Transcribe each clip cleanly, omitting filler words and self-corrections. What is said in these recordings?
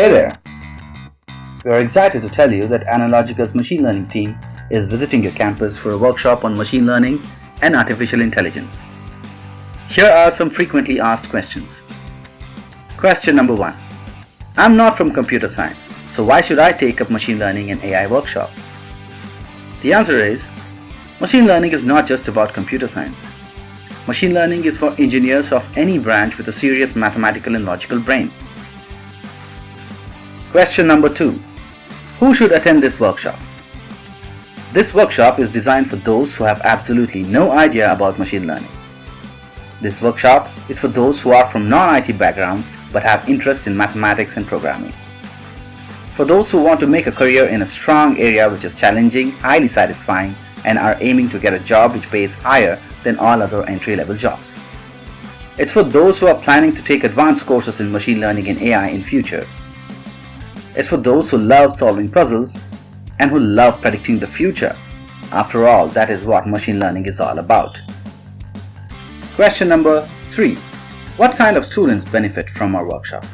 Hey there! We are excited to tell you that Analogica's machine learning team is visiting your campus for a workshop on machine learning and artificial intelligence. Here are some frequently asked questions. Question number 1. I'm not from computer science, so why should I take up machine learning and AI workshop? The answer is, machine learning is not just about computer science. Machine learning is for engineers of any branch with a serious mathematical and logical brain. Question number 2. Who should attend this workshop? This workshop is designed for those who have absolutely no idea about machine learning. This workshop is for those who are from non-IT background but have interest in mathematics and programming. For those who want to make a career in a strong area which is challenging, highly satisfying, and are aiming to get a job which pays higher than all other entry-level jobs. It's for those who are planning to take advanced courses in machine learning and AI in future. It's for those who love solving puzzles and who love predicting the future. After all, that is what machine learning is all about. Question number 3. What kind of students benefit from our workshop?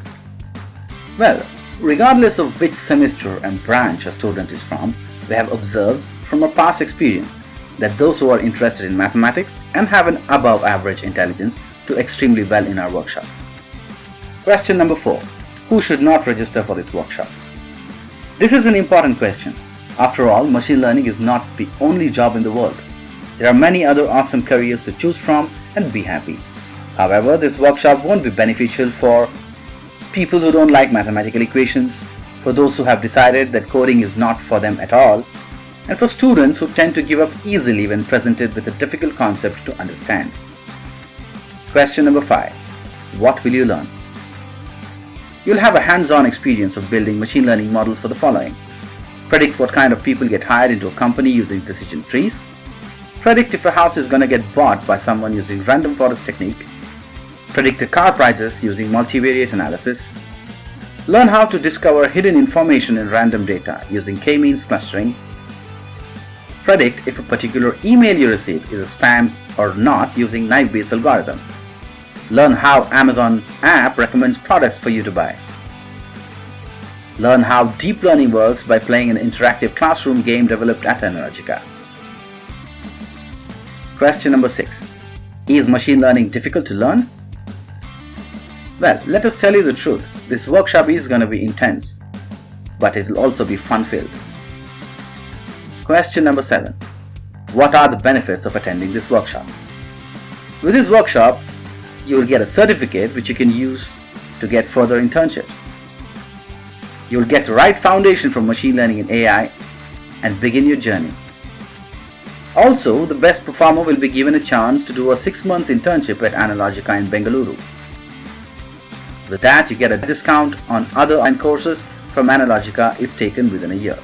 Well, regardless of which semester and branch a student is from, we have observed from our past experience that those who are interested in mathematics and have an above average intelligence do extremely well in our workshop. Question number 4. Who should not register for this workshop? This is an important question. After all, machine learning is not the only job in the world. There are many other awesome careers to choose from and be happy. However, this workshop won't be beneficial for people who don't like mathematical equations, for those who have decided that coding is not for them at all, and for students who tend to give up easily when presented with a difficult concept to understand. Question number 5. What will you learn? You'll have a hands-on experience of building machine learning models for the following. Predict what kind of people get hired into a company using decision trees. Predict if a house is going to get bought by someone using random forest technique. Predict the car prices using multivariate analysis. Learn how to discover hidden information in random data using k-means clustering. Predict if a particular email you receive is a spam or not using knife-based algorithm. Learn how Amazon app recommends products for you to buy. Learn how deep learning works by playing an interactive classroom game developed at Analogica. Question number 6. Is machine learning difficult to learn? Well, let us tell you the truth. This workshop is going to be intense, but it will also be fun-filled. Question number 7. What are the benefits of attending this workshop? With this workshop, you will get a certificate which you can use to get further internships. You will get the right foundation for machine learning and AI and begin your journey. Also, the best performer will be given a chance to do a 6-month internship at Analogica in Bengaluru. With that, you get a discount on other online courses from Analogica if taken within a year.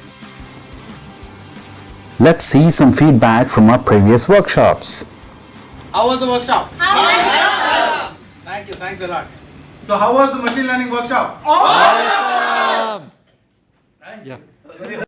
Let's see some feedback from our previous workshops. How was the workshop? Thank you, thanks a lot. So how was the machine learning workshop? Awesome! Right? Yeah.